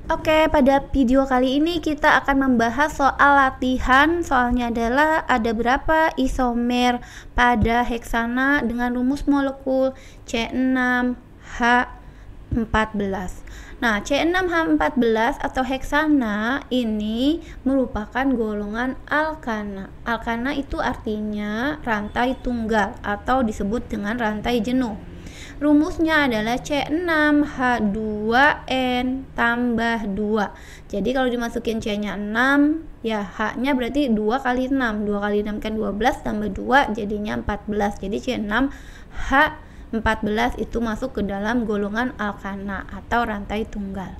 Oke, pada video kali ini kita akan membahas soal latihan. Soalnya adalah ada berapa isomer pada heksana dengan rumus molekul C6H14. Nah, C6H14 atau heksana ini merupakan golongan alkana. Alkana itu artinya rantai tunggal atau disebut dengan rantai jenuh. Rumusnya adalah C6H2N tambah 2. Jadi kalau dimasukin C-nya 6, ya H-nya berarti 2 kali 6. 2 kali 6 kan 12 tambah 2 jadinya 14. Jadi C6H14 itu masuk ke dalam golongan alkana atau rantai tunggal.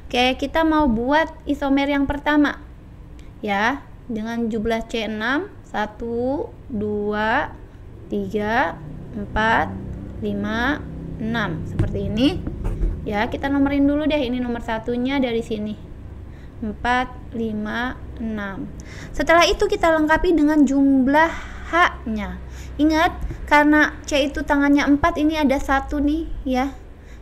Oke, kita mau buat isomer yang pertama. Ya, dengan jumlah C6 1 2 3 4 5, 6 seperti ini ya. Kita nomorin dulu deh, ini nomor satunya dari sini 4, 5, 6. Setelah itu kita lengkapi dengan jumlah H-nya. Ingat, karena C itu tangannya 4, ini ada 1 nih ya.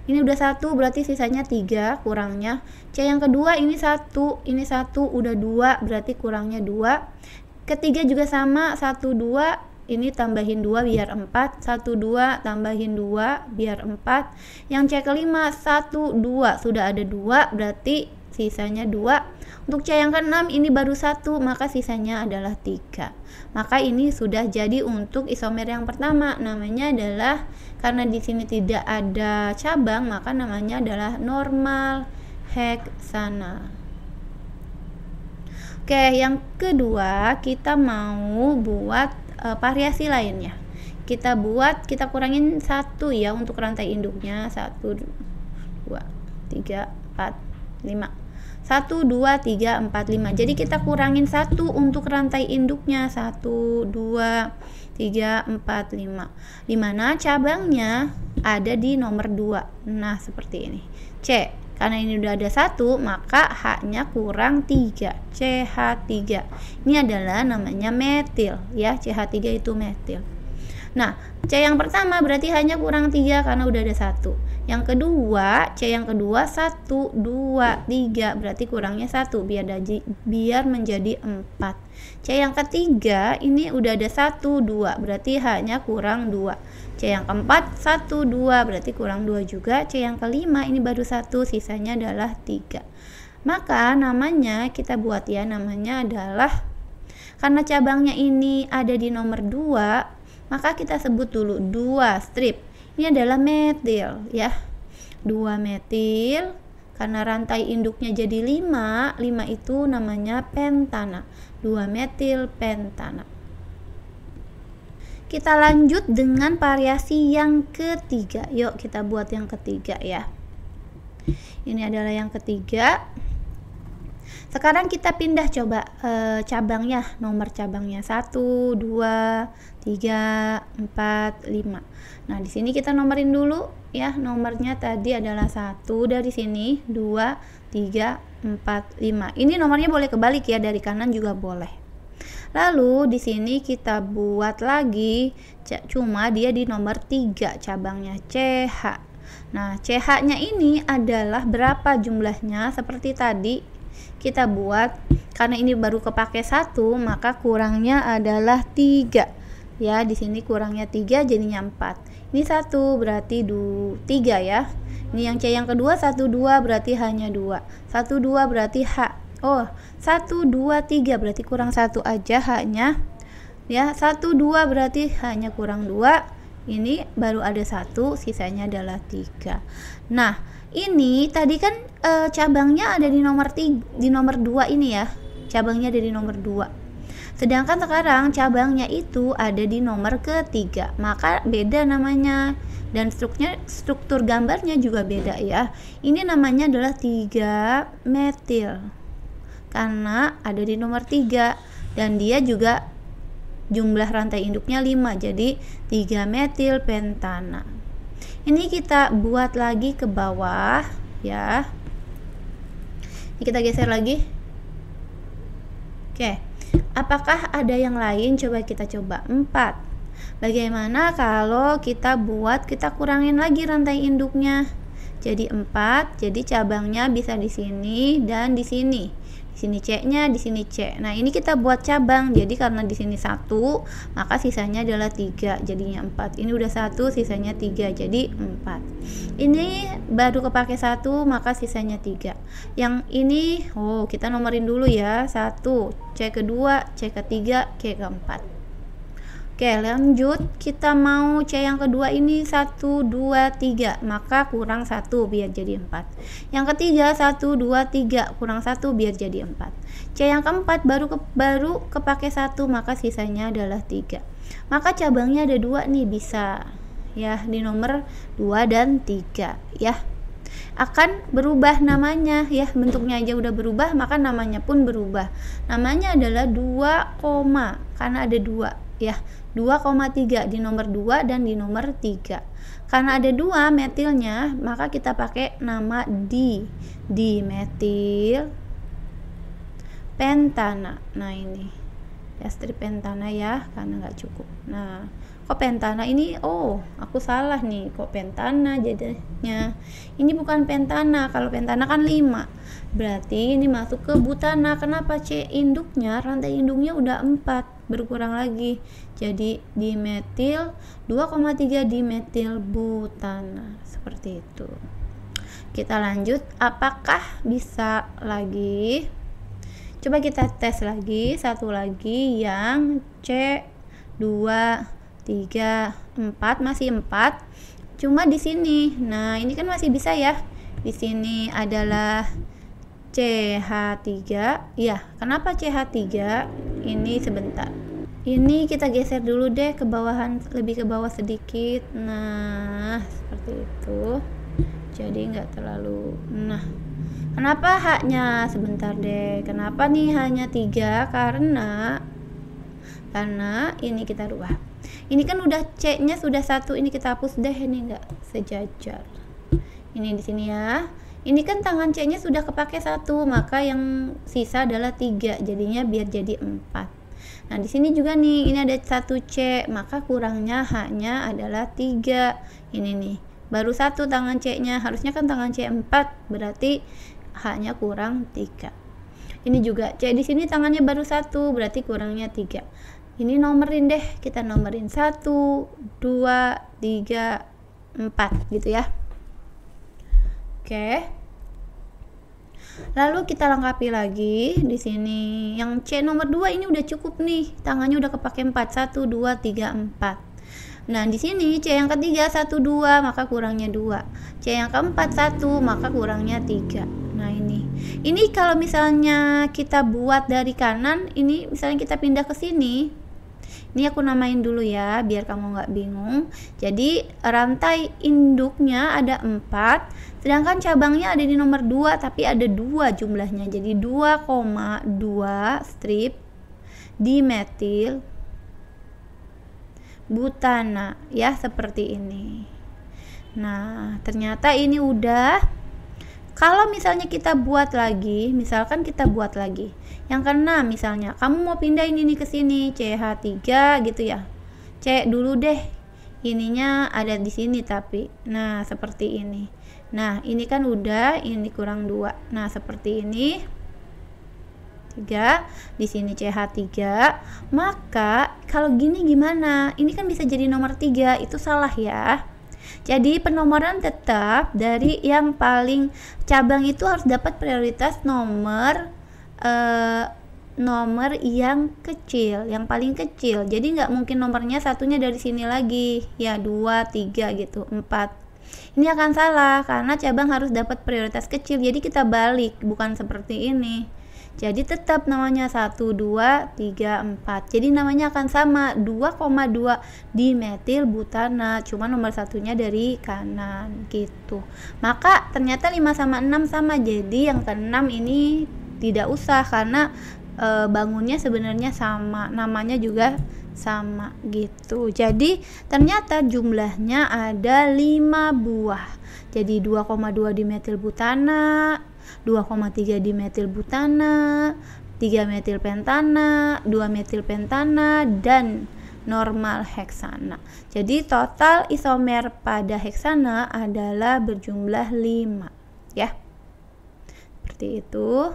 Ini udah 1, berarti sisanya 3 kurangnya. C yang kedua ini 1, ini 1 udah 2, berarti kurangnya 2. Ketiga juga sama, 1, 2, ini tambahin 2 biar 4, 1, 2 tambahin 2 biar 4. Yang C kelima 1, 2, sudah ada 2 berarti sisanya 2. Untuk C yang ke-6 ini baru 1, maka sisanya adalah 3. Maka ini sudah jadi untuk isomer yang pertama. Namanya adalah, karena di sini tidak ada cabang, maka namanya adalah normal heksana. Oke, yang kedua kita mau buat variasi lainnya. Kita kurangin 1 ya untuk rantai induknya. 1 2 3 4 5. 1 2 3 4 5. Jadi kita kurangin 1 untuk rantai induknya. 1 2 3 4 5. Dimana cabangnya ada di nomor 2. Nah, seperti ini. C, karena ini udah ada 1, maka H-nya kurang 3, CH3. Ini adalah namanya metil ya, CH3 itu metil. Nah, C yang pertama berarti hanya kurang 3 karena udah ada 1. Yang kedua, C yang kedua 1, 2, 3 berarti kurangnya 1 biar menjadi 4. C yang ketiga ini udah ada 1, 2 berarti H-nya kurang 2. C yang keempat 1, 2 berarti kurang 2 juga. C yang kelima ini baru 1, sisanya adalah 3. Maka namanya kita buat ya, namanya adalah, karena cabangnya ini ada di nomor 2, maka kita sebut dulu 2 strip. Ini adalah metil ya. 2 metil, karena rantai induknya jadi 5 itu namanya pentana. 2 metil pentana. Kita lanjut dengan variasi yang ketiga. Yuk kita buat yang ketiga ya. Ini adalah yang ketiga. Sekarang kita pindah coba cabangnya, nomor cabangnya 1, 2, 3, 4, 5. Nah, di sini kita nomorin dulu ya. Nomornya tadi adalah 1 dari sini, 2, 3, 4, 5. Ini nomornya boleh kebalik ya, dari kanan juga boleh. Lalu di sini kita buat lagi, cuma dia di nomor 3 cabangnya CH. Nah, CH-nya ini adalah berapa jumlahnya? Seperti tadi kita buat, karena ini baru kepake 1, maka kurangnya adalah 3. Ya, di sini kurangnya 3 jadinya 4. Ini 1 berarti 3 ya. Ini yang C yang kedua 1, 2 berarti hanya 2. 1, 2 berarti H. Oh, 1, 2, 3 berarti kurang 1 aja H-nya. Ya, 1, 2 berarti hanya kurang 2. Ini baru ada 1, sisanya adalah 3. Nah, ini tadi kan cabangnya ada di nomor 2 ini ya. Cabangnya ada di nomor 2. Sedangkan sekarang cabangnya itu ada di nomor ketiga. Maka beda namanya. Dan struktur gambarnya juga beda ya. Ini namanya adalah 3 metil. Karena ada di nomor 3 dan dia juga jumlah rantai induknya 5, jadi 3 metil pentana. Ini kita buat lagi ke bawah ya. Ini kita geser lagi. Oke, apakah ada yang lain? Coba kita coba. 4. Bagaimana kalau kita kurangin lagi rantai induknya? jadi 4. Jadi cabangnya bisa di sini dan di sini. Di sini C-nya, di sini C. Nah, ini kita buat cabang. Jadi karena di sini 1, maka sisanya adalah 3, jadinya 4. Ini udah 1, sisanya 3, jadi 4. Ini baru kepake 1, maka sisanya 3. Yang ini, kita nomorin dulu ya. 1, C kedua, C ketiga, C keempat. Oke, lanjut. Kita mau C yang kedua ini 1, 2, 3, maka kurang 1 biar jadi 4. Yang ketiga 1, 2, 3, kurang 1 biar jadi 4. C yang keempat baru kepake 1, maka sisanya adalah 3. Maka cabangnya ada 2 nih, bisa ya di nomor 2 dan 3 ya. Akan berubah namanya ya, bentuknya aja udah berubah, maka namanya pun berubah. Namanya adalah 2, karena ada 2 ya, 2,3 di nomor 2 dan di nomor 3. Karena ada 2 metilnya, maka kita pakai nama dimetil pentana. Nah, ini ester pentana ya, karena nggak cukup. Nah, kok pentana ini, aku salah nih, kok pentana jadinya. Ini bukan pentana, kalau pentana kan 5, berarti ini masuk ke butana. Kenapa? C induknya, rantai induknya udah 4, berkurang lagi, jadi dimetil 2,3 dimetil butana, seperti itu. Kita lanjut, apakah bisa lagi? Coba kita tes lagi, satu lagi yang C 2, 3, 4, masih 4, cuma di sini. Nah, ini kan masih bisa ya. Di sini adalah CH3. Ya, kenapa CH3? Ini sebentar. Ini kita geser dulu deh ke bawahan, lebih ke bawah sedikit. Nah, seperti itu. Jadi nggak terlalu. Nah, kenapa haknya? Sebentar deh. Kenapa nih hanya 3? Karena ini kita rubah. Ini kan udah C-nya sudah 1, ini kita hapus deh, ini enggak sejajar. Ini di sini ya. Ini kan tangan C-nya sudah kepake 1, maka yang sisa adalah 3, jadinya biar jadi 4. Nah, di sini juga nih, ini ada 1 C, maka kurangnya haknya adalah 3. Ini nih, baru 1 tangan C-nya, harusnya kan tangan C 4, berarti haknya kurang 3. Ini juga C di sini tangannya baru 1, berarti kurangnya 3. Ini nomorin deh, kita nomorin 1, 2, 3, 4 gitu ya. Oke. Lalu kita lengkapi lagi di sini. Yang C nomor 2 ini udah cukup nih, tangannya udah kepake 4, 1, 2, 3, 4. Nah, di sini C yang ketiga 1, 2, maka kurangnya 2. C yang keempat 1, maka kurangnya 3. Nah, ini kalau misalnya kita buat dari kanan, ini misalnya kita pindah ke sini. Ini aku namain dulu ya, biar kamu nggak bingung. Jadi rantai induknya ada 4, sedangkan cabangnya ada di nomor 2, tapi ada 2 jumlahnya. Jadi 2,2 strip dimetil butana ya, seperti ini. Nah, ternyata ini udah. Kalau misalnya kita buat lagi, misalkan kita buat lagi yang keenam, misalnya kamu mau pindahin ini ke sini, CH3 gitu ya. C dulu deh. Ininya ada di sini tapi. Nah, seperti ini. Nah, ini kan udah, ini kurang 2. Nah, seperti ini. 3, di sini CH3. Maka kalau gini gimana? Ini kan bisa jadi nomor 3, itu salah ya. Jadi penomoran tetap dari yang paling cabang itu harus dapat prioritas nomor yang kecil, yang paling kecil. Jadi nggak mungkin nomornya satunya dari sini lagi ya, 2, 3 gitu, 4. Ini akan salah karena cabang harus dapat prioritas kecil. Jadi kita balik, bukan seperti ini. Jadi tetap namanya 1, 2, 3, 4. Jadi namanya akan sama, 2,2 dimetil butana, cuma nomor satunya dari kanan gitu. Maka ternyata 5 sama 6 sama. Jadi yang ke-6 ini tidak usah karena bangunnya sebenarnya sama, namanya juga sama gitu. Jadi ternyata jumlahnya ada 5 buah. Jadi 2,2 dimetil butana, 2,3 dimetil butana, 3 metil pentana, 2 metil pentana, dan normal heksana. Jadi total isomer pada heksana adalah berjumlah 5 ya. Seperti itu.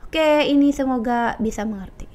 Oke, ini semoga bisa mengerti.